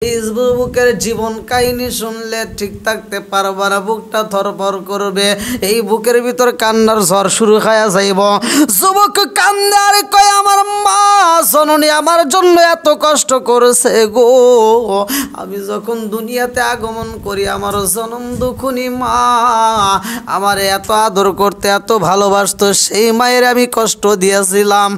বুকের জীবন কাহিনী শুনলে ঠিক থাকতে পারবা না, বুকটা থরথর করবে। এই বুকের ভিতর কান্নার ঝড় শুরু হয়ে যাইব। যুবক কান্দে আর কয়, আমার মা জননী আমার জন্য এত কষ্ট করেছে গো। আমি যখন দুনিয়াতে আগমন করি আমার জনম দুখুনি মা আমার এত আদর করতে, এত ভালোবাসতো, সেই মায়ের আমি কষ্ট দিয়েছিলাম।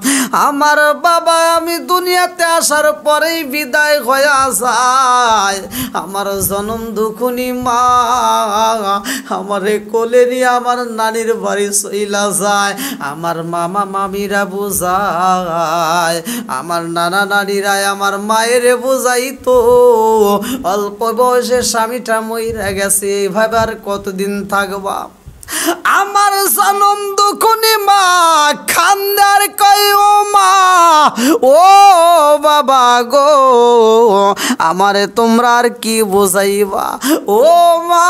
আমার বাবা আমি দুনিয়াতে আসার পরেই বিদায় হয়ে যায়। আমার জনম দুখুনি মা আমারে কোলে নিয়ে আমার নানির বাড়ি চইলা যায়। আমার মামা মামিরা বুঝায়, আমার নানা নানিরাই আমার মায়ের বুঝাইতো অল্প বয়সে স্বামীটা মইরা গেছে, এইভাবে আর কতদিন থাকবা। আমার জনম দুখুনি মা খান্দার কয়, ও মা ও বাবা গো আমারে তোমরা আর কি বোঝাইবা, ও মা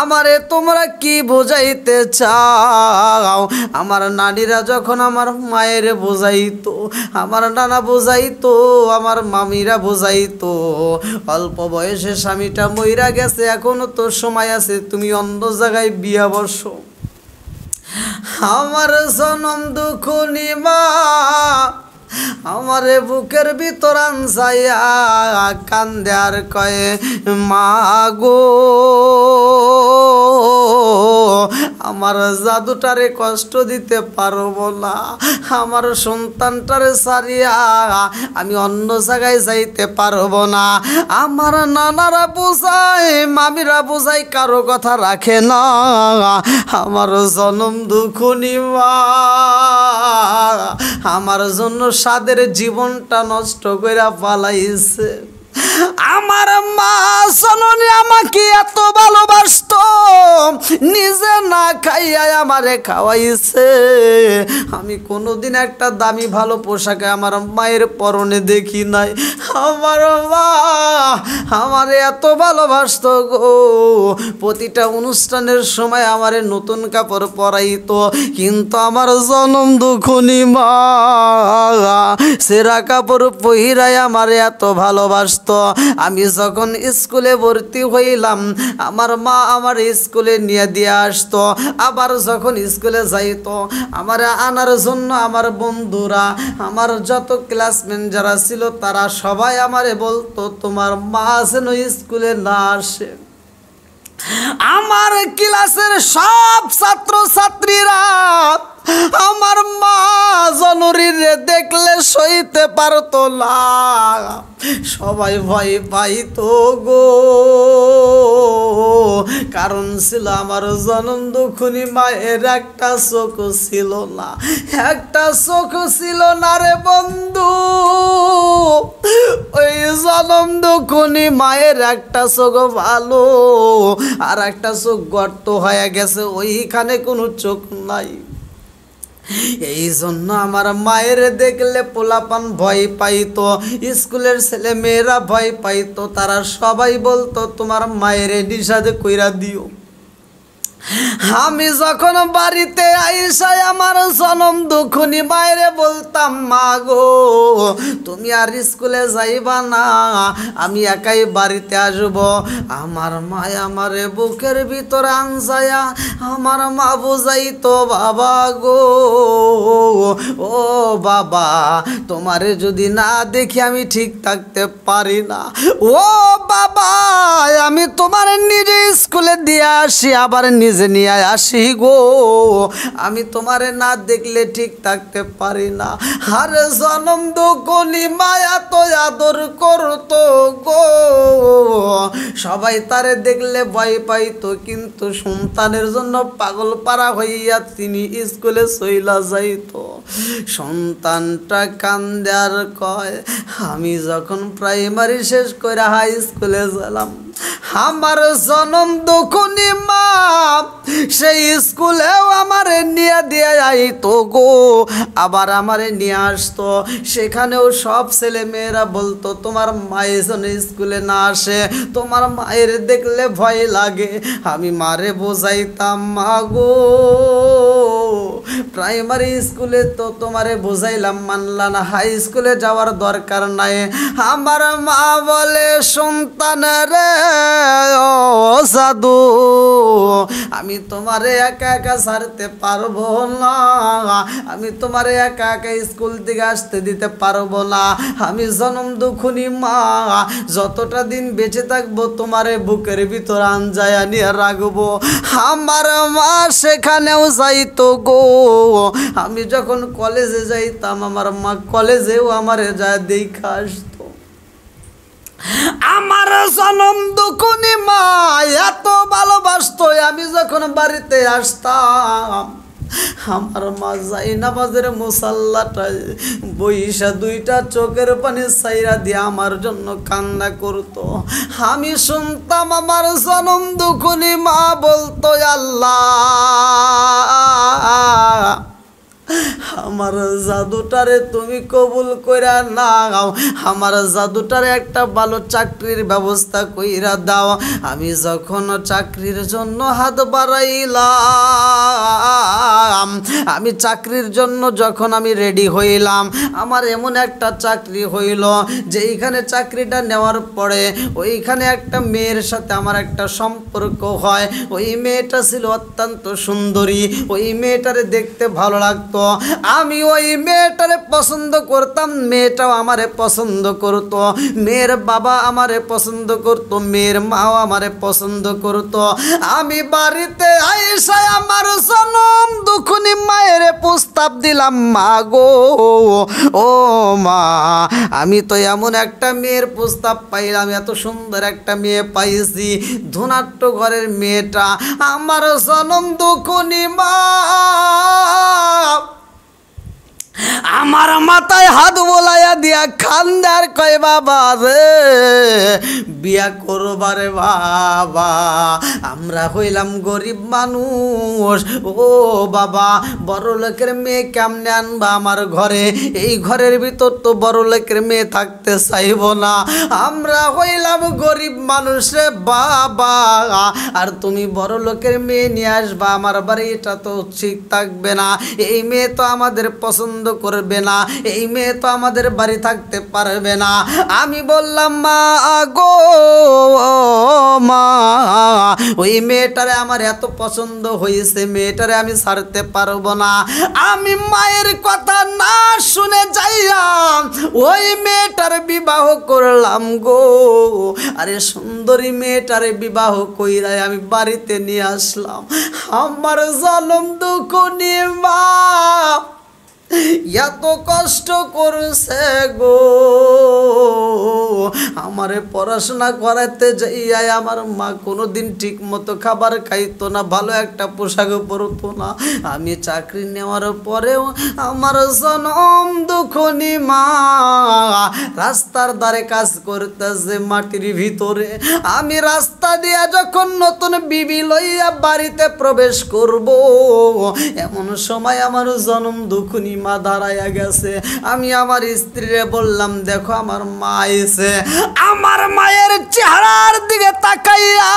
আমারে তোমরা কি বোঝাইতে চাও। আমার নানিরা যখন আমার মায়ের বোঝাইতো, আমার নানা বোঝাইতো, আমার মামিরা বোঝাইতো অল্প বয়সে স্বামীটা মইরা গেছে, এখনো তো সময় আছে, তুমি অন্য জায়গায় বিয়া বসো। আমার জনম দুখুনি মা আমারে বুকের ভিতর আনসাইয়া কান্দে আর কয়ে, মা গো আমার জাদুটারে কষ্ট দিতে পারবো না, আমার সন্তানটারে সারিয়া আমি অন্য জায়গায় যাইতে পারবো না। আমার নানারা বুঝায়, মামিরা বুঝায়, কারো কথা রাখে না। আমার জনম দুখুনি মা আমার জন্য সাদের জীবনটা নষ্ট কইরা পালাইছে। আমার মা জননী আমাকে এত ভালোবাসতো, নিজে না খাইয়া আমারে খাওয়াইছে। আমি কোনোদিন একটা দামি ভালো পোশাকে আমার মায়ের পরনে দেখি নাই। আমার মা আমারে এত ভালোবাসতো গো, প্রতিটা অনুষ্ঠানের সময় আমারে নতুন কাপড় পরাইতো। কিন্তু আমার জনম দুখুনি মা সেরা কাপড় পহিরাই আমারে এত ভালোবাসতো। আমি যখন স্কুলে ভর্তি হইলাম আমার মা আমার স্কুলে নিয়ে দিয়ে আসতো। আবার যখন স্কুলে যাইতো আমার আনার জন্য আমার বন্ধুরা, আমার যত ক্লাসমেট যারা ছিল তারা সবাই আমারে বলতো, তোমার মা যেন স্কুলে না আসে। আমার ক্লাসের সব ছাত্র ছাত্রীরা আমার মা জননীর দেখলে সইতে পারতো না, সবাই ভয় পাইতো গো। কারণ ছিল আমার জনম দুখুনি মায়ের একটা চোখ ছিল না, একটা চোখ ছিল না রে বন্ধু। ওই জনম দুখুনি মায়ের একটা চোখ ভালো, আর একটা চোখ গর্ত হয়ে গেছে, ওইখানে কোনো চোখ নাই। এই জন্য আমার মায়ের দেখলে পোলাপান ভয় পাইতো, স্কুলের ছেলে মেয়েরা ভয় পাইতো, তারা সবাই বলতো তোমার মায়ের নিষেধ কইরা দিও। আমি যখন বাড়িতে আইসাই আমার জনম দুখুনি মায়েরে বলতাম, মা গো তুমি আর স্কুলে যাইবা না, আমি একাই বাড়িতে আসব। আমার মা আমারে বুকের ভিতরে আনসায়া আমার মা বুঝাইতো, বাবা গো ও বাবা তোমারে যদি না দেখি আমি ঠিক থাকতে পারি না, ও বাবা আমি তোমার নিজে স্কুলে দিয়ে আসি আবার নিজে নিয়ে আসি গো, আমি তোমারে না দেখলে ঠিক থাকতে পারি না। আর জনম দুখুনি মায়া তো আদর করতো গো, সবাই তারে দেখলে ভয় পাইতো, কিন্তু সন্তানের জন্য পাগল পারা হইয়া তিনি স্কুলে চইলা যাইতো। সন্তানটা কান্দে আর কয়, আমি যখন প্রাইমারি শেষ করে হাই স্কুলে গেলাম আমার জনম দুখুনি মা সেই স্কুলেও আমারে নিয়ে দিয়ে আইতো গো, আবার আমারে নিয়ে আসতো। সেখানেও সব ছেলে মেয়েরা বলতো তোমার মায়ের জন্য স্কুলে না আসে, তোমার মায়ের দেখলে ভয় লাগে। আমি মারে বোঝাইতাম, মা গো প্রাইমারি স্কুলে তো তোমারে বুঝাইলাম মানলা না, হাই স্কুলে যাওয়ার দরকার নাই। আমার মা বলে সন্তান রে ও সাধু, আমি তোমারে একা একা ছাড়তে পারবো না, আমি তোমারে একা একা স্কুল থেকে আসতে দিতে পারবো না। আমি জনম দুঃখনী মা, যতটা দিন বেঁচে থাকবো তোমারে বুকের ভিতর আনজায়া নিয়ে রাখবো। আমার মা সেখানেও যাইতো গো। আমি যখন কলেজে যাইতাম আমার মা কলেজেও আমারে যা দেখা আসতো। আমার জনম দুঃখনী মা এত ভালোবাসতো, আমি যখন বাড়িতে আসতাম আমার মা যাই নামাজের মুসাল্লাটায় বইসা দুইটা চোখের পানি সাইরা দিয়ে আমার জন্য কান্না করতো। আমি শুনতাম আমার জনম দুঃখনী মা বলতো, আল্লাহ আমার জাদুটারে তুমি কবুল কইরা নাও, আমার জাদুটারে একটা ভালো চাকরির ব্যবস্থা কইরা দাও। আমি যখন চাকরির জন্য হাত বাড়াইলাম, আমি চাকরির জন্য যখন আমি রেডি হইলাম, আমার এমন একটা চাকরি হইল যেইখানে চাকরিটা নেওয়ার পরে ওইখানে একটা মেয়ের সাথে আমার একটা সম্পর্ক হয়। ওই মেয়েটা ছিল অত্যন্ত সুন্দরী, ওই মেয়েটারে দেখতে ভালো লাগতো। আমি ওই মেয়েটারে পছন্দ করতাম, মেয়েটাও আমারে পছন্দ করত। মেয়ের বাবা আমারে পছন্দ করত, মেয়ের মাও আমারে পছন্দ করত। আমি বাড়িতে আইসা আমার জনম দুঃখনী মায়ের প্রস্তাব দিলাম, মা গো ও মা, আমি তো এমন একটা মেয়ের প্রস্তাব পাইলাম, এত সুন্দর একটা মেয়ে পাইছি, ধনাট্য ঘরের মেয়েটা। আমার জনম দুঃখনী মা আমার মাথায় হাত বোলাইয়া দিয়া খান্দার কয়, বাবা রে বিয়া করবারে বাবা, আমরা হইলাম গরিব মানুষ, ও বাবা বড় লোকের মেয়ে কেমনে আনবা আমার ঘরে, এই ঘরের ভিতর তো বড় লোকের মেয়ে থাকতে চাইব না, আমরা হইলাম গরিব মানুষ রে বাবা, আর তুমি বড় লোকের মেয়ে নিয়ে আসবা আমার বাড়ি, এটা তো ঠিক থাকবে না, এই মেয়ে তো আমাদের পছন্দ করবে না, এই মেয়ে তো আমাদের বাড়ি থাকতে পারবে না। আমি বললাম, মা গো মা, ওই মেয়েটারে আমার এত পছন্দ হয়েছে, মেয়েটারে আমি ছাড়তে পারবো না। আমি মায়ের কথা না শুনে যাইয়া ওই মেয়েটার বিবাহ করলাম গো। আরে সুন্দরী মেয়েটারে বিবাহ কইরাই আমি বাড়িতে নিয়ে আসলাম। আমার জনম দুঃখনী মা এত কষ্ট করছে গো, আমারে পড়াশোনা করাতে যাইয়াই আমার মা কোনোদিন ঠিক মতো খাবার খাইতো না, ভালো একটা পোশাক পরতো না। আমি চাকরি নেওয়ার পরেও আমার জনম দুঃখনী মা রাস্তার ধারে কাজ করতেছে মাটির ভিতরে। আমি রাস্তা দিয়া যখন নতুন বিবি লইয়া বাড়িতে প্রবেশ করব, এমন সময় আমার জনম দুঃখনী মা দাঁড়াইয়া গেছে। আমি আমার স্ত্রীরে বললাম, দেখো আমার মা এসে। আমার মায়ের চেহারার দিকে তাকাইয়া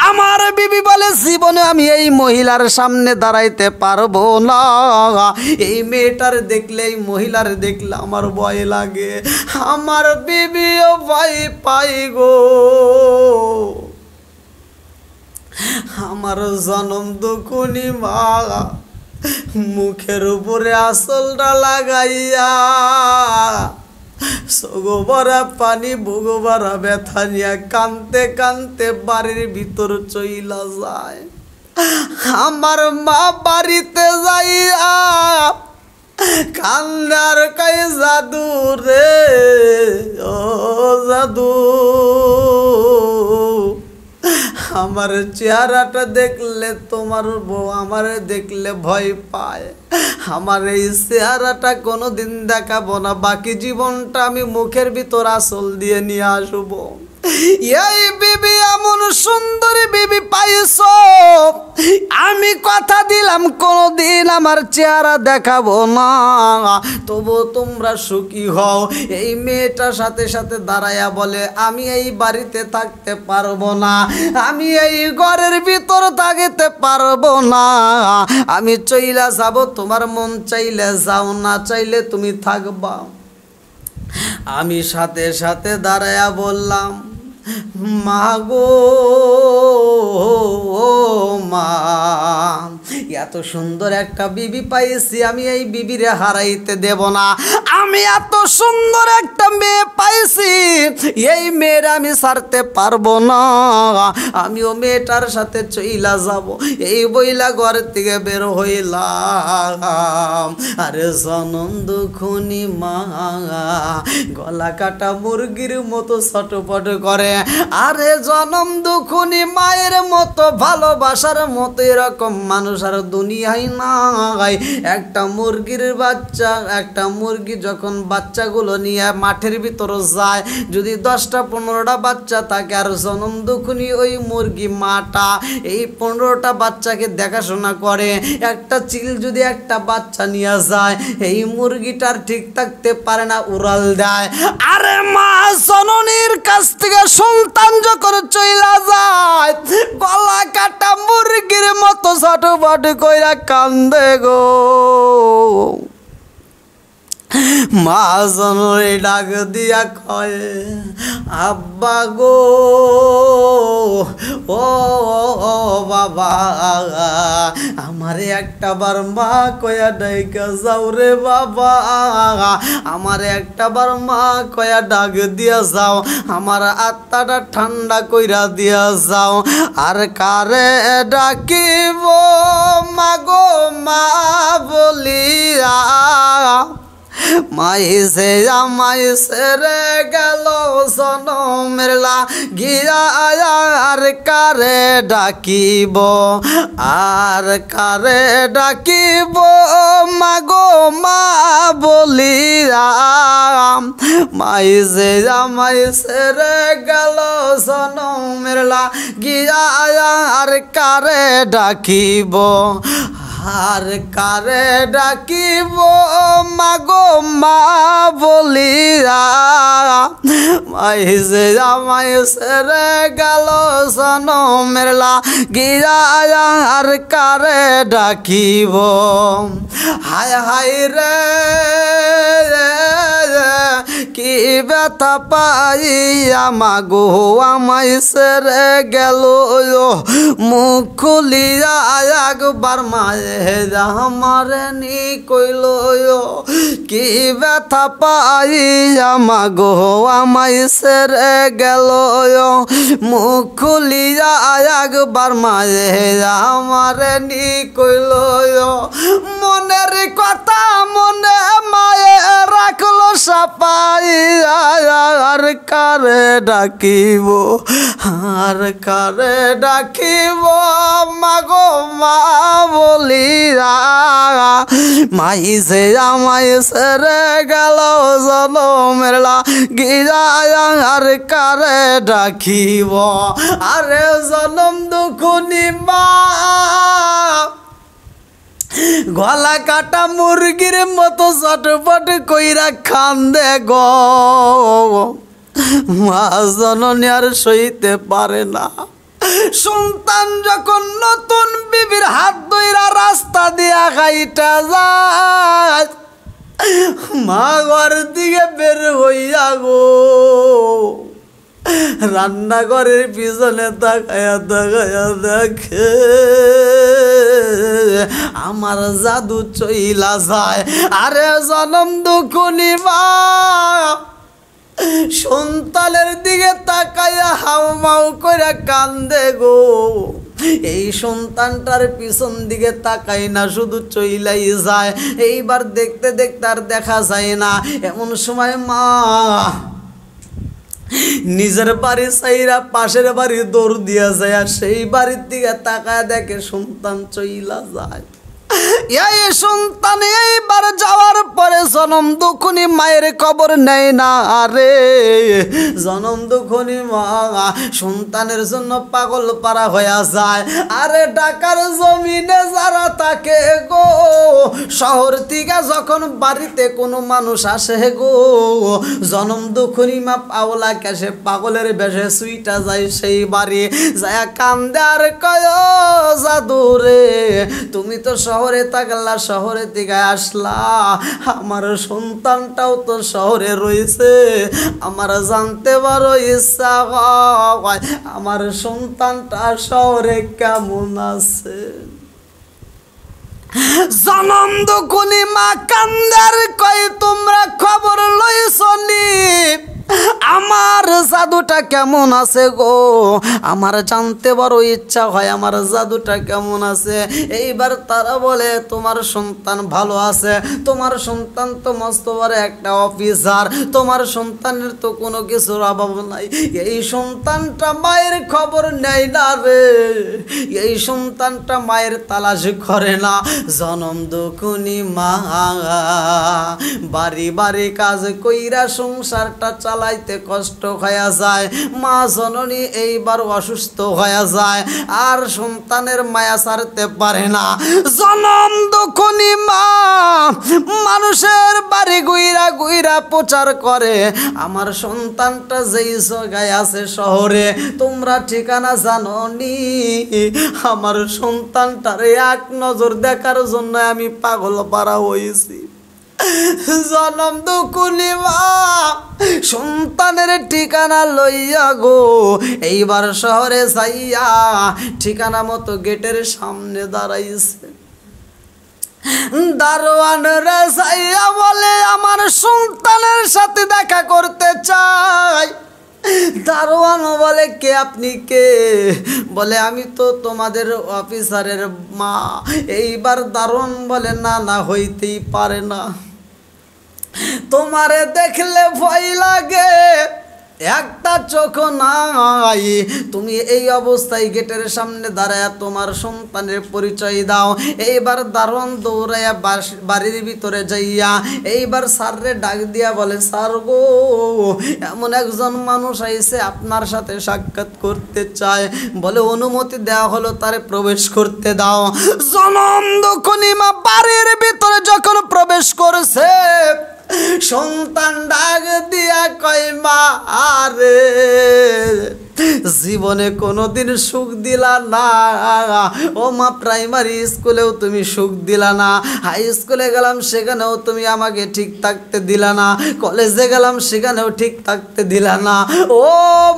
আমার বিবি বলে, জীবনে আমি এই মহিলার সামনে দাঁড়াইতে পারবো না, এই মেয়েটার দেখলে এই মহিলার দেখলে আমার ভয় লাগে। আমার বিবিও ভয় পাই গো। আমার জনম দুঃখনী মা মুখের উপরে আসলটা লাগাইয়া সগোবরা পানি ভোগবারা ব্যথা নিয়া কানতে কানতে বাড়ির ভিতর চইলা যায়। আমার মা বাড়িতে যাইয়া কান্নার কই, জাদু রে ও জাদু, আমার চেহারাটা দেখলে তোমার বউ আমারে দেখলে ভয় পায়, আমার এই চেহারাটা কোনোদিন দেখাবো না, বাকি জীবনটা আমি মুখের ভিতর আসল দিয়ে নিয়ে আসবো। এই বিবি এমন সুন্দরী বিবি পাইছো, আমি কথা দিলাম কোনদিন আমার চেহারা দেখাবো না, তবু তোমরা সুখী হও। এই মেয়েটার সাথে সাথে দাঁড়ায়া বলে, আমি এই বাড়িতে থাকতে পারবো না, আমি এই ঘরের ভিতর থাকতে পারবো না, আমি চইলা যাব, তোমার মন চাইলে যাও, না চাইলে তুমি থাকবা। আমি সাথে সাথে দাঁড়ায়া বললাম, মা গো মা, এত সুন্দর একটা বিবি পাইছি, আমি এই বিবিরে হারাইতে দেব না। আমি এত সুন্দর একটা মেয়ে পাইছি, এই মেয়ের আমি ছাড়তে পারবো না, আমিও মেয়েটার সাথে চইলা যাব। এই বইলা ঘর থেকে বের হইলাম। আরে জনম দুখুনি মা গলা কাটা মুরগির মতো ছটপট করে। আরে জনম দুখুনি মায়ের মতো, ভালোবাসার মতো এরকম মানুষ আর দুনিয়ায় নাই। একটা মুরগির বাচ্চা, একটা মুরগি যখন বাচ্চাগুলো নিয়ে মাঠের ভিতর যায়, যদি 10টা 15টা বাচ্চা থাকে, আর জনম দুখুনি ওই মুরগি মাটা এই 15টা বাচ্চাকে দেখাশোনা করে। একটা চিল যদি একটা বাচ্চা নিয়ে যায়, এই মুরগিটার ঠিক থাকতে পারে না, উড়াল দেয়। আরে মা জননীর কাছ থেকে সন্তান যখন চইলা যায়, গলা কাটা মুরগির মতো ছটফট কইরা কান্দে গো। মা জননী ডাক দিয়া কয়, আব্বা গো ও বাবা, আমারে একটা বার মা কয়া ডাইকা যাও রে বাবা, আমারে একটা বার মা কয়া ডাক দিয়া যাও, আমার আত্মাটা ঠান্ডা কইরা দিয়া যাও। আর কারে ডাকিব মা গো মা বলিয়া, মাইসে আমাইসে রে গেল জনমের লাগিয়া। আর কারে ডাকিব, আর কারে ডাকিব মাগো মা বলিয়া, মাইসে আমাইসে রে গেল জনমের লাগিয়া। আর কারে ডাকিব, আর কারে ডাকিব মাগো মা বলিয়া, মাইসে আমাইসে রে গেল জনমের লাগিয়া। আর কারে ডাকিব, হায় হায় রে কি ব্যথা পাইয়া মাগো আমাইসে রে গেল, মুখ খুলিয়া একবার মায়ে আমারে নি কইল, কি ব্যথা পাইয়া মাগো আমাইসে রে গেল, মুখ খুলিয়া একবার মায়ে আমারে নি কইল। মনের কথা মনে মায়ে রাখলো সাপাইয়া। আর কারে ডাকিব, আর কারে ডাকিব মাগো মা বলিয়া, মাইসে আমাইসে রে গেল জনমের লাগিয়া। আর কারে ডাকিব, আরে জনম দুখুনি মা গলা কাটা মুরগির মতো চটপট কইরা কান্দে গো। মা জননী আর সইতে পারে না। সন্তান যখন নতুন বিবির হাত ধইরা রাস্তা দিয়া খাইটা যায়, মা ঘর দিকে বের হইয়া গো রান্নাঘরের পিছনে তাকায়া তাকায়া দেখে আমার জাদু চইলা যায়। আরে জনম দুখুনি মা সন্তানের দিকে তাকায়া হাউমাউ করে কান্দে গো। এই সন্তানটার পিছন দিকে তাকাই না, শুধু চইলাই যায়। এইবার দেখতে দেখতে আর দেখা যায় না। এমন সময় মা নিজের বাড়ি চাইরা পাশের বাড়ি দৌড় দিয়া যায়, আর সেই বাড়ির দিকে তাকায় দেখে সন্তান চইলা যায়। এই সন্তান এইবার যাওয়ার পরে জনম দুখুনি মায়ের খবর নেয় না রে। জনম দুখুনি মা সন্তানের জন্য পাগল পারা হয়ে যায়। আরে ঢাকার জমিনে যারা থাকে গো, শহর থেকে যখন বাড়িতে কোনো মানুষ আসে গো, জনম দুখুনি মা পাওলা কেসে পাগলের বেশে সুইটা যায় সেই বাড়ি, যায় কান্দে আর কয় জাদু রে, তুমি তো শহরে থাকলা, শহরে থেকে আসলা, আমার সন্তানটাও তো শহরে রয়েছে, আমার জানতে বড় ইচ্ছা হয় আমার সন্তানটা শহরে কেমন আছে। জনম দুখুনি মা কান্দার কয় তোমরা খবর লইছনি আমার জাদুটা কেমন আছে গো, আমার জানতে বড় ইচ্ছা হয় আমার জাদুটা কেমন আছে। এইবার তারা বলে তোমার সন্তান ভালো আছে, তোমার সন্তান তো মস্ত বড় একটা অফিসার, তোমার সন্তানের তো কোনো কিছুর অভাব নাই। এই সন্তানটা মায়ের খবর নেয় না রে, এই সন্তানটা মায়ের তালাশ করে না। জনম দুখুনি মা বাড়ি বাড়ি কাজ কইরা সংসারটা চালাইতে কষ্ট হয়ে যায়। মা জননী এইবার অসুস্থ হয়ে যায়, আর সন্তানের মায়া ছাড়তে পারে না। জনম দুখুনি মা মানুষের বাড়ি গুইরা গুইরা প্রচার করে আমার সন্তানটা যেই জায়গায় আছে শহরে, তোমরা ঠিকানা জানো নি, আমার সন্তানটারে এক নজর দেখার জন্য আমি পাগল পারা হয়েছি। জনম দুখুনি মা সন্তানের ঠিকানা লইয়া গো এইবার শহরে যাইয়া ঠিকানা মতো গেটের সামনে দাঁড়াইছে। দারোয়ান রে যাইয়া বলে আমার সন্তানের সাথে দেখা করতে চাই। দারোয়ান বলে কে আপনি কে? বলে আমি তো তোমাদের অফিসারের মা। এইবার দারোয়ান বলে না না হইতেই পারে না, তোমারে দেখলে ভয় লাগে, একটা চোখ নাই, তুমি এই অবস্থায় গেটের সামনে দাঁড়ায় তোমার সন্তানের পরিচয় দাও। এইবার দারোয়ান দৌড়াইয়া বাড়ির ভিতরে যাইয়া এইবার স্যাররে ডাক দিয়া বলে স্যার গো এমন একজন মানুষ আইছে আপনার সাথে সাক্ষাৎ করতে চায়। বলে অনুমতি দেওয়া হলো, তারে প্রবেশ করতে দাও। জনম দুখুনি মা বাড়ির ভিতরে যখন প্রবেশ করেছে সন্তান ডাক দিয়া কয় মা আরে জীবনে কোনোদিন সুখ দিলা না, ও মা প্রাইমারি স্কুলেও তুমি সুখ দিলা না, হাই স্কুলে গেলাম সেখানেও তুমি আমাকে ঠিক থাকতে দিলা না, কলেজে গেলাম সেখানেও ঠিক থাকতে দিলা না, ও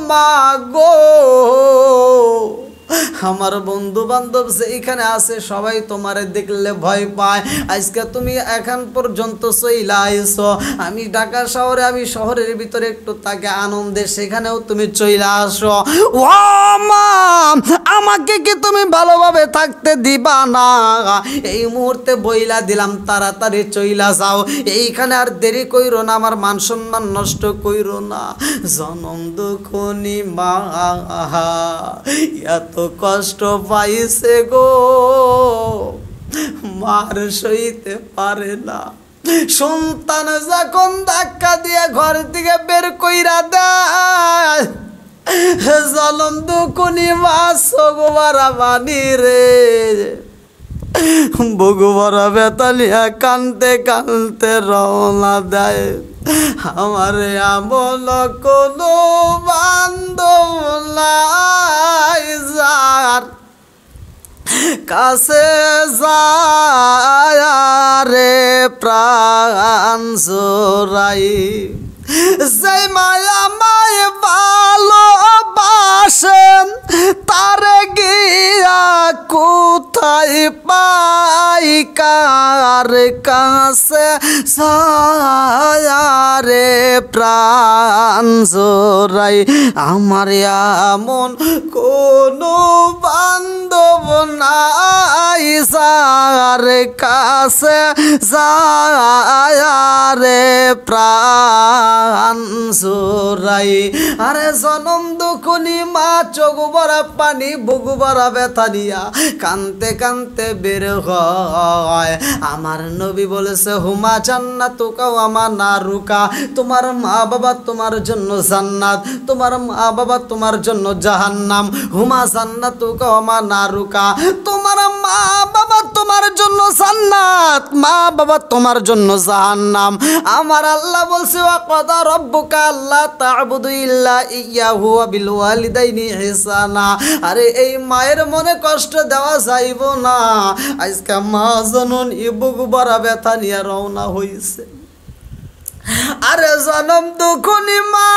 মা গো আমার বন্ধু বান্ধব যেখানে আছে সবাই তোমারে দেখলে ভয় পায়, আজকে তুমি এখন পর্যন্ত চইলা আইছো, আমি ঢাকা শহরে, আমি শহরের ভিতরে একটু তাকে আনন্দে, সেখানেও তুমি চইলা আসো, ও মা আমাকে কি তুমি ভালোভাবে থাকতে দিবা না? এই মুহূর্তে বইলা দিলাম তাড়াতাড়ি চইলা যাও, এইখানে আর দেরি কইরো না, আমার মান সম্মান নষ্ট কইরো না। জনম দুখুনি মা এত কষ্ট পাইছে গো মার সইতে পারে না। সন্তান যখন ধাক্কা দিয়ে ঘর থেকে বের কইরা দেয় জনম দুখুনি মা সগোবারা বানি রে বগুবারা বেতালিয়া কানতে কানতে রওনা দেয়। আমার আমল কোনো বান্ধব নাই যার কাছে যায় রে প্রাণ জোড়াই, যে মায়া মায় ভালোবাসেন তারে গিয়া কোথায় পাই, কার কাছে যায় রে প্রাণ জোড়াই আমার এমন কোনো বান্ধব নাই যার কাছে যায় রে প্রাণ জোড়াই আরে জনম দুখনি মা চোখ ভরা পানি বুক ভরা ব্যথা নিয়া কানতে কানতে বের হয় আমার নবী বলেছে হুমা জান্নাতুকা ওয়া মানারুকা তোমার মা বাবা তোমার জন্য জান্নাত তোমার মা বাবা তোমার জন্য জাহান্নাম হুমা জান্নাতুকা ওয়া মানারুকা তোমার মা বাবা তোমার জন্য জান্নাত মা বাবা তোমার জন্য জাহান্নাম আমার আল্লাহ বলছে ওয়া কাদা রাব্বুকা আল্লা তা'বুদু ইল্লা ইয়াহু ওয়া বিল ওয়ালিদাইনি ইহসানা আরে এই মায়ের মনে কষ্ট দেওয়া যাইব না আজকে মা জননী বুক ভরা ব্যথা নিয়ে রওনা হইছে আরে জনম দুখনি মা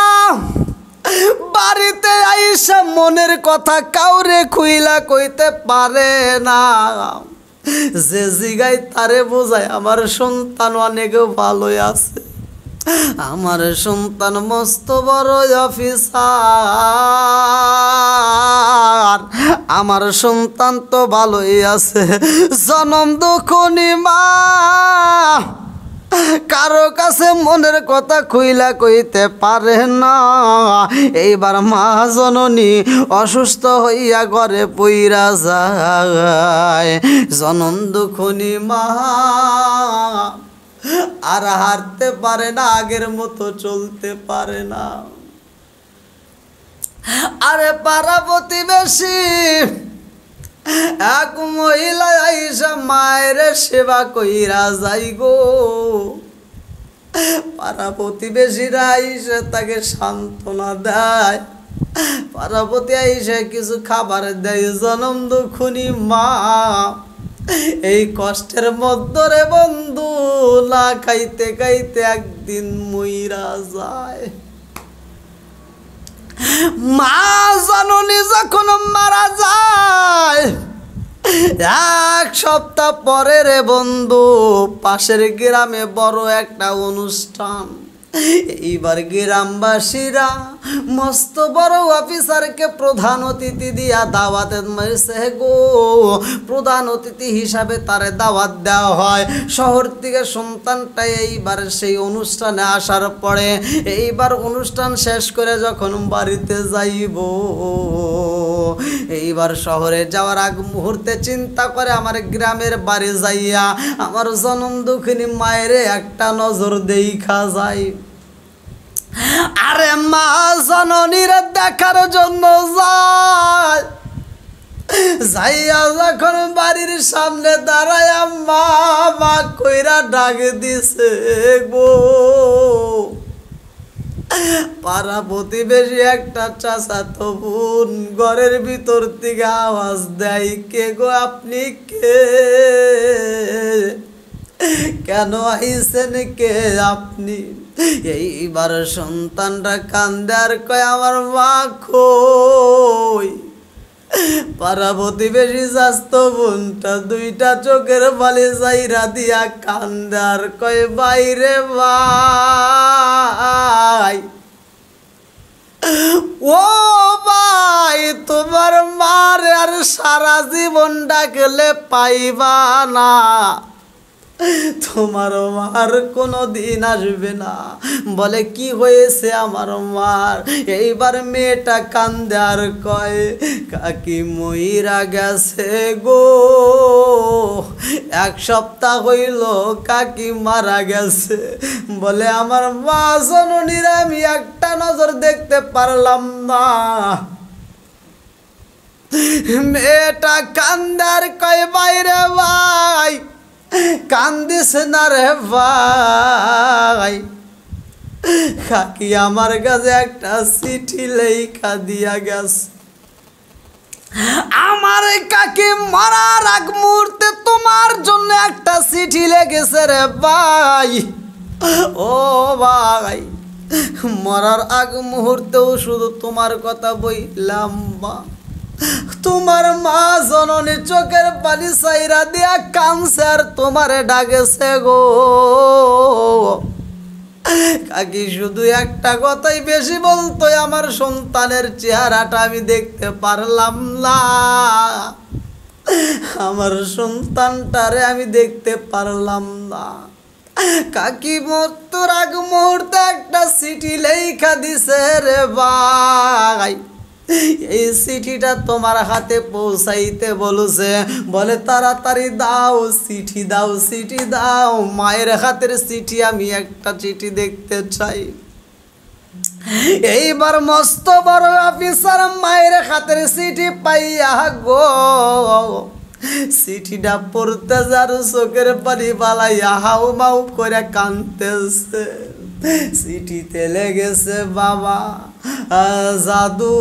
বাড়িতে আইসা মনের কথা কাউরে খুইলা কইতে পারে না যে জিগাই তারে বোঝায় আমার সন্তান অনেক ভালোই আছে আমার সন্তান মস্ত বড় অফিসার আমার সন্তান তো ভালোই আছে জনম দুখনি মা কারো কাছে মনের কথা খুইলা কইতে পারে না এইবার মা জননী অসুস্থ হইয়া ঘরে পইরা যায় জনম দুখনি মা আর হাঁটতে পারে না আগের মতো চলতে পারে না আরে পাড়া প্রতিবেশী এক মহিলা আইসা মায়ের সেবা কইরা যাই গো পাড়া প্রতিবেশীরা আইসা তাকে সান্ত্বনা দেয় পাড়া প্রতি আইসা কিছু খাবার দেয় জনম দুখনি মা এই কষ্টের মধ্যে রে বন্ধু না খাইতে খাইতে একদিন মইরা যায় মা জননী যখন মারা যায় এক সপ্তাহ পরে রে বন্ধু পাশের গ্রামে বড় একটা অনুষ্ঠান এইবার গ্রামবাসীরা মস্ত বড় অফিসারকে প্রধান অতিথি দিয়া দাওয়াত মারছে গো প্রধান অতিথি হিসাবে তারে দাওয়াত দেওয়া হয় শহর থেকে সন্তানটা এইবার সেই অনুষ্ঠানে আসার পরে এইবার অনুষ্ঠান শেষ করে যখন বাড়িতে যাইব এইবার শহরে যাওয়ার আগ মুহূর্তে চিন্তা করে আমার গ্রামের বাড়ি যাইয়া আমার জনম দুঃখিনী মায়ের একটা নজর দেখা যায় আরে মা জননীর দেখার জন্য যায় যাইয়া যখন বাড়ির সামনে দাঁড়ায় মা মা কইরা ডাক দিছে গো পাড়া প্রতিবেশী একটা চাচাতো বোন ঘরের ভিতর থেকে আওয়াজ দেয় কে গো আপনি কে কেন আইছেন কে আপনি এইবার সন্তানরা কান্দে আর কয় আমার মা কই পাড়া প্রতিবেশী স্বাস্থ্য বোনটা দুইটা চোখের বালি যাইরা দিয়া কান্দে আর কয় বাইরে ভাই ও ভাই তোমার মার আর সারা জীবন ডাকলে পাইবা না তোমার মার কোনো দিন আসবে না বলে কি হয়েছে আমার মার এইবার মেয়েটা কান্দে আর কয় কাকি মইরা গেছে গো এক সপ্তাহ হইল কাকি মারা গেছে বলে আমার মা জননীর আমি একটা নজর দেখতে পারলাম না মেয়েটা কান্দে আর কয় বাইরে ভাই কান্দিস না রে ভাই কাকি আমার কাছে একটা চিঠি লেখা দিয়া গেছে আমার কাকি মরার আগ মুহূর্তে তোমার জন্য একটা চিঠি লেগেছে রে ভাই ও ভাই মরার আগ মুহূর্তেও শুধু তোমার কথা বইলাম বা তোমার মা জননী চোখের পানি সাইরা দিয়া কানছে আর তোমারে ডাকেছে গো কাকি শুধু একটা কথাই বেশি বলতো, আমার সন্তানের চেহারাটা আমি দেখতে পারলাম না, আমার সন্তানটারে আমি দেখতে পারলাম না। কাকি মৃত্যুর আগ মুহূর্তে একটা চিঠি লেখা দিছে রে ভাই, এই চিঠিটা তোমার হাতে পৌঁছাইতে বলছে, বলে তাড়াতাড়ি দাও চিঠি দাও, চিঠি দাও, মায়ের হাতের চিঠি, আমি একটা চিঠি দেখতে চাই। এইবার মস্ত বড় অফিসার মায়ের হাতের চিঠি পাইয়া গো, চিঠিটা পড়তে যার চোখের পানি বালাইয়া হাউ মাউ করে কাঁদতেছে। চিঠিতে লেগেছে, বাবা জাদু,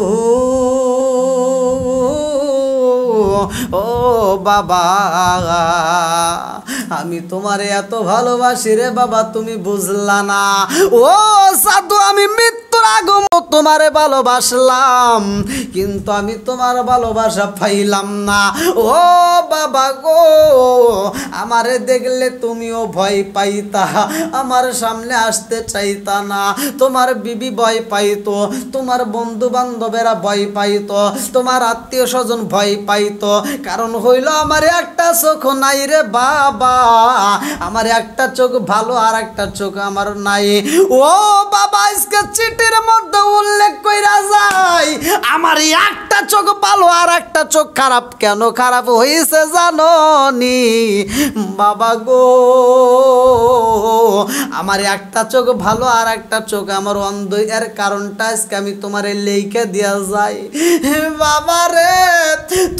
ও বাবা আমি তোমারে এত ভালোবাসি রে বাবা, তুমি বুঝলা না। ও জাদু, আমি মৃত্যুর আগে তোমারে ভালোবাসলাম, কিন্তু আমি তোমার ভালোবাসা পাইলাম না। ও বাবা গো, আমারে দেখলে তুমিও ভয় পাইতা, আমার সামনে আসতে চাইতা না, তোমার বিবি ভয় পাইতো, তোমার বন্ধু বান্ধবেরা ভয় পাইতো, তোমার আত্মীয় স্বজন ভয় পাইতো, কারণ হইল আমার একটা চোখ নাই রে বাবা, আমার একটা চোখ ভালো আর একটা চোখ আমার নাই। ও বাবা, আজকে চিঠির মধ্যে উল্লেখ কইরা যায় আমার একটা চোখ ভালো আর একটা চোখ খারাপ। কেন খারাপ হয়েছে জানো নি বাবা গো, আমার একটা চোখ ভালো আর একটা চোখ আমার অন্ধ, এর কারণটা আজকে আমি তোমারে লেখা দিয়া যাই। বাবা রে,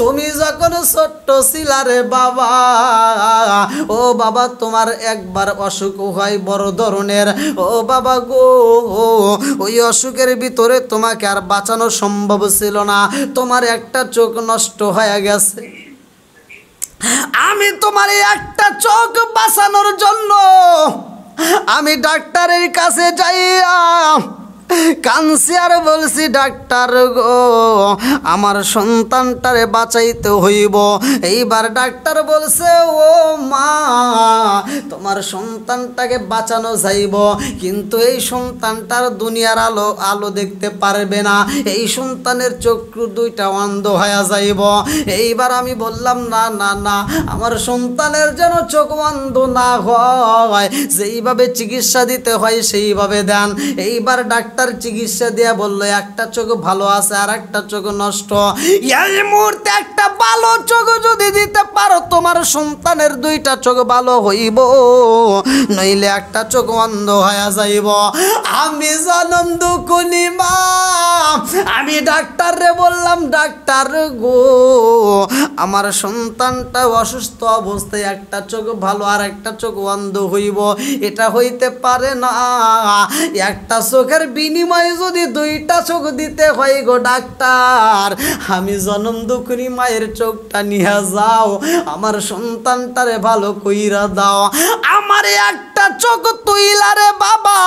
তুমি যখন ছোট্ট ছিলা রে বাবা, ও বাবা তোমার একবার অসুখ হয় বড় ধরনের, ও বাবা গো, ওই অসুখের ভিতরে তোমাকে আর বাঁচানো সম্ভব ছিল না, তোমার একটা চোখ নষ্ট হয়ে গেছে। আমি তোমার একটা চোখ বাঁচানোর জন্য আমি ডাক্তারের কাছে যাইয়া কানছি আর বলছি, ডাক্তার গো আমার সন্তানটারে বাঁচাইতে হইব। এইবার ডাক্তার বলছে, ও মা তোমার সন্তানটাকে বাঁচানো যাইব, কিন্তু এই সন্তানটার দুনিয়ার আলো দেখতে পারবে না, এই সন্তানের চক্ষু দুইটা অন্ধ হয়ে যাইব। এইবার আমি বললাম, না না না, আমার সন্তানের যেন চোখ অন্ধ না হয়, যেইভাবে চিকিৎসা দিতে হয় সেইভাবে দেন। এইবার ডাক্তার চিকিৎসা দিয়া বললো, একটা চোখ ভালো আছে আর একটা চোখ নষ্ট, এই মুহূর্তে একটা ভালো চোখ যদি দিতে পারো তোমার সন্তানের দুইটা চোখ ভালো হইব, নইলে একটা চোখ অন্ধ হয়ে যাইব। আমি জনম দুকুনি মা, আমি ডাক্তার রে বললাম, ডাক্তার গো আমার সন্তানটা অসুস্থ অবস্থায় একটা চোখ ভালো আর একটা চোখ অন্ধ হইব, এটা হইতে পারে না, একটা চোখের বিনিময়ে যদি দুইটা চোখ দিতে হয় গো ডাক্তার, আমি জনম দুঃখিনী মায়ের চোখটা নিয়ে যাও, আমার সন্তানটারে ভালো কইরা দাও, আমার একটা চোখ তুইলা রে বাবা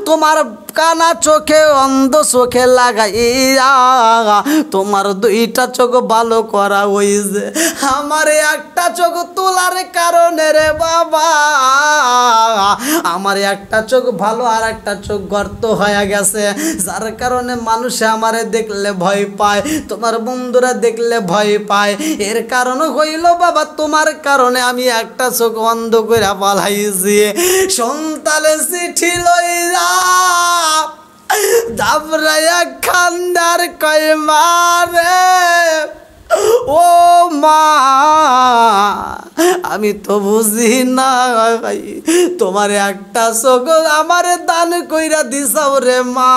তোমার কানা চোখে অন্ধ চোখে লাগাইয়া তোমার দুইটা চোখ ভালো করা হইছে, আমার একটা চোখ তোলার কারণে রে বাবা আমার একটা চোখ ভালো আর একটা চোখ গর্ত হয়ে গেছে, যার কারণে মানুষে আমারে দেখলে ভয় পায়, তোমার বন্ধুরা দেখলে ভয় পায়, এর কারণ হইল বাবা তোমার কারণে আমি একটা চোখ অন্ধ করে পালাইছি। সন্তানের চিঠি লইয়া দাবরাইয়া খান্দার কয় মারে, ও মা আমি তো বুঝি না তোমার একটা চোখ আমারে দান কইরা দিছাও রে মা,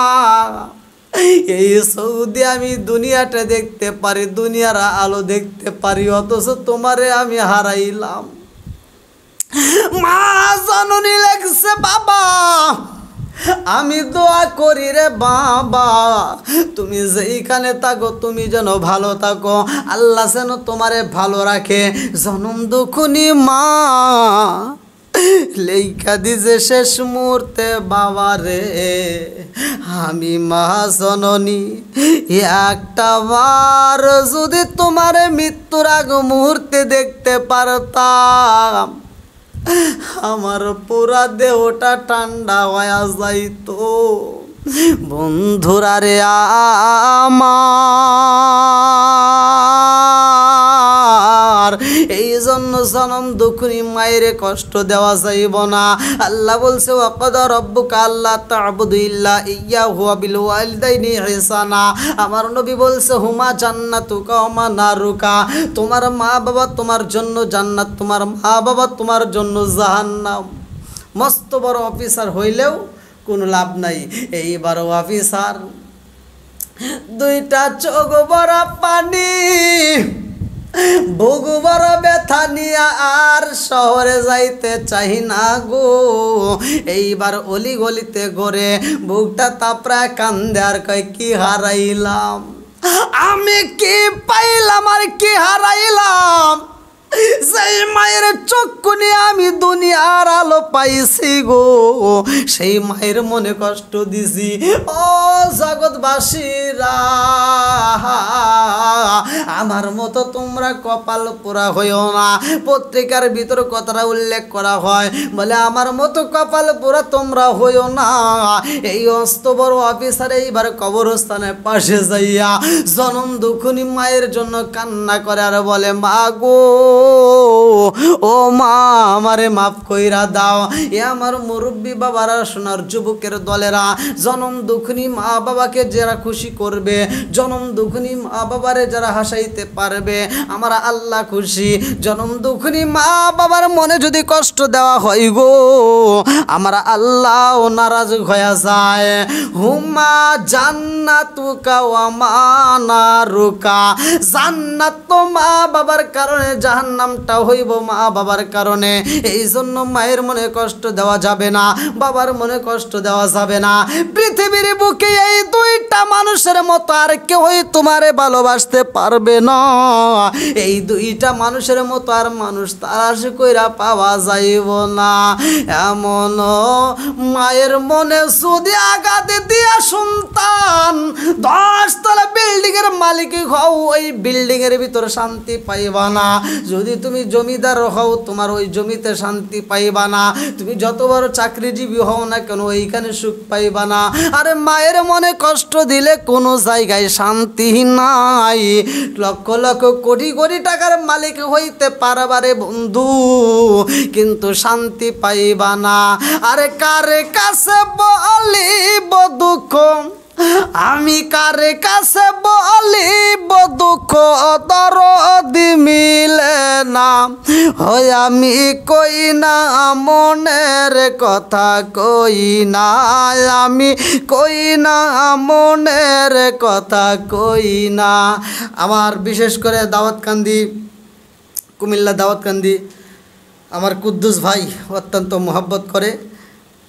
এই সৌদি আমি দুনিয়াটা দেখতে পারি, দুনিয়ার আলো দেখতে পারি, অথচ তোমারে আমি হারাইলাম। মা জননী লেগছে বাবা আমি দোয়া করি রে বাবা তুমি যেইখানে থাকো তুমি যেন ভালো থাকো, আল্লাহ যেন তোমারে ভালো রাখে। জনম দুঃখনি মা লেখা দিছে শেষ মুহূর্তে বাবা রে, আমি মা জননী একটা বার যদি তোমারে মৃত্যুর আগ মুহূর্তে দেখতে পারতাম, আমার পুরা দেহটা ঠান্ডা হয়ে যাইতো। বন্ধুরা রে আমার, এই জন্য জনম দুঃখী মায়ের কষ্ট দেওয়া যাইব না। আল্লাহ বলছে ওয়াকাদা রব্বুকা আল্লা তা'বুদু ইল্লা ইয়্যাহু ওয়া বিল ওয়ালিদাইনি ইহসানা। আমার নবী বলছে হুমা জান্নাতুকা ওয়া মা নারুকা, তোমার মা বাবা তোমার জন্য জান্নাত, তোমার মা বাবা তোমার জন্য জাহান্নাম। মস্ত বড় অফিসার হইলেও কোনো লাভ নাই। এইবার অফিসার দুইটা চোখ বড় পানি, বুক বড় ব্যথা নিয়া আর শহরে যাইতে চাই না গো। এইবার অলি গলিতে ঘরে বুকটা তাপড়া কান্দে আর কয় কি হারাইলাম, আমি কি পাইলাম আর কি হারাইলাম। সেই মায়ের চক্ষু নিয়ে আমি দুনিয়ার আলো পাইছি গো, সেই মায়ের মনে কষ্ট দিছি। ও জগৎবাসীরা, আমার মতো তোমরা কপাল পোড়া হইও না। পত্রিকার ভিতর কথাটা উল্লেখ করা হয়, বলে আমার মতো কপাল পোড়া তোমরা হইও না। এই অস্ত বড় অফিসার এইবার কবরস্থানের পাশে যাইয়া জনম দুঃখিনী মায়ের জন্য কান্না করে আর বলে মা গো, ও মা আমারে মাফ কইরা দাও। এ আমার মুরব্বী বাবারা, সোনার যুবকের দলেরা, জনম দুঃখিনী মা বাবাকে যারা খুশি করবে, জনম দুঃখিনী মা বাবারে যারা হাসাইতে পারবে, আমার আল্লাহ খুশি। জনম দুঃখিনী মা বাবার মনে যদি কষ্ট দেওয়া হয় গো, আমার আল্লাহ নারাজ হয়ে যায়। হুমা জান্নাতুকা ওয়া মা নারুকা, জান্নাত তো মা বাবার কারণে, জাহান্নামটা হইব মা বাবার কারণে। এই জন্য মায়ের মনে কষ্ট দেওয়া যাবে না, বাবার মনে কষ্ট দেওয়া যাবে না। পৃথিবীর বুকে এই দুইটা মানুষের মতো আর কেউই তোমারে ভালোবাসতে পারবে না। এই দুইটা মানুষের মতো আর মানুষ তালাশ কইরা পাওয়া যাইব না। এমন মায়ের মনে যদি আঘাত দিয়া সন্তান 10 তলা বিল্ডিং এর মালিক হও, ওই বিল্ডিং এর ভিতর শান্তি পাইবা না। যদি তুমি জমিদার হও, তোমার ওই জমিতে শান্তি পাইবা না। তুমি যত বড় চাকরিজীবী হও না কেন, ওইখানে সুখ পাইবা না। আরে মায়ের মনে কষ্ট দিলে কোনো জায়গায় শান্তি নাই। লক্ষ লক্ষ কোটি কোটি টাকার মালিক হইতে পারবারে বন্ধু, কিন্তু শান্তি পাইবা না। আরে কারে কাছে বলিব দুঃখ, আমি কারে কাছে বলিব দুঃখ, দরদি মিলে না। হয় আমি কই না মনের কথা, কই না আমি, কই না মনের কথা, কই না। আমার বিশেষ করে দাওয়াতকান্দি, কুমিল্লা দাওয়াতকান্দি আমার কুদ্দুস ভাই অত্যন্ত মোহাব্বত করে।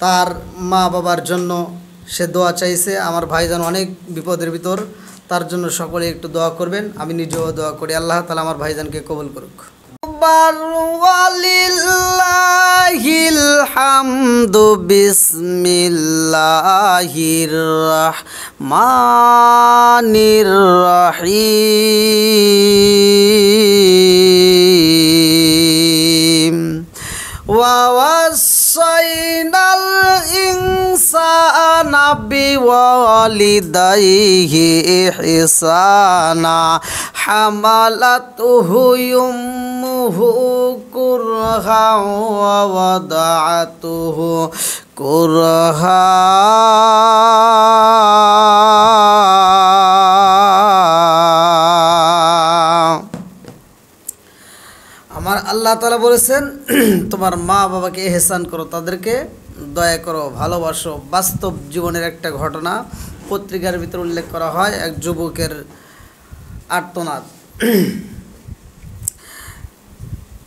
তার মা বাবার জন্য সে দোয়া চাইছে। আমার ভাইজান অনেক বিপদের ভিতর, তার জন্য সকলে একটু দোয়া করবেন। আমি নিজেও দোয়া করি, আল্লাহ তাআলা আমার ভাইজানকে কবুল করুক। ওয়ালিল্লাহিল হামদু, বিসমিল্লাহির রাহমানির রাহিম। ওয়াসাইনাল ইনসানা বিওয়ালিদাইহি ইহসানা, হামালাতুহু উম্মুহু কুরহা ওয়া ওয়াদাআতুহু কুরহা। আমার আল্লাহ তাআলা বলেছেন তোমার মা বাবাকে ইহসান করো, তাদেরকে দয়া করো, ভালোবাসো। বাস্তব জীবনের একটা ঘটনা পত্রিকার ভিতর উল্লেখ করা হয়, এক যুবকের আর্তনাদ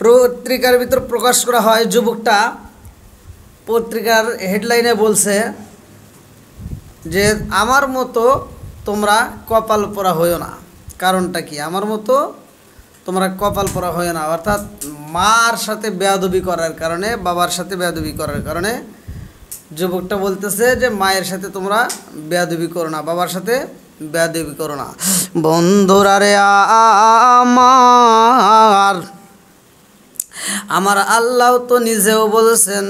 পত্রিকার ভিতর প্রকাশ করা হয়। যুবকটা পত্রিকার হেডলাইনে বলছে যে আমার মতো তোমরা কপাল পোড়া হইও না। কারণটা কি? আমার মতো তোমরা কপাল পোড়া হইও না, অর্থাৎ মার সাথে বেয়াদবি করার কারণে, বাবার সাথে বেয়াদবি করার কারণে যুবকটা বলতেছে যে মায়ের সাথে তোমরা বেয়াদবি করো না, বাবার সাথে বেয়াদবি করো না। বন্ধুরা রে আমার, আমার আল্লাহ তো নিজেও বলছেন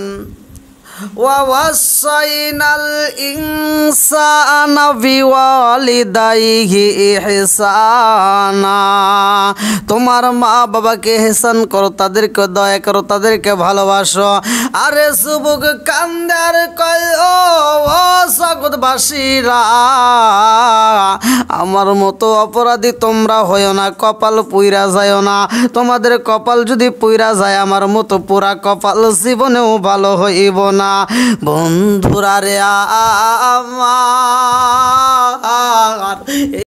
ওয়াসাইনাল ইনসানা বিওয়ালিদাইহি ইহসানা, তোমার মা বাবাকে ইহসান করো, তাদেরকে দয়া করো, তাদেরকে ভালোবাসো। আরে যুবক কান্দে আর কয় ও জগৎবাসীরা, আমার মতো অপরাধী তোমরা হইও না, কপাল পুইরা যায়ও না। তোমাদের কপাল যদি পুইরা যায় আমার মতো পুরা কপাল জীবনেও ভালো হইব না। বন্ধুরা রে আমার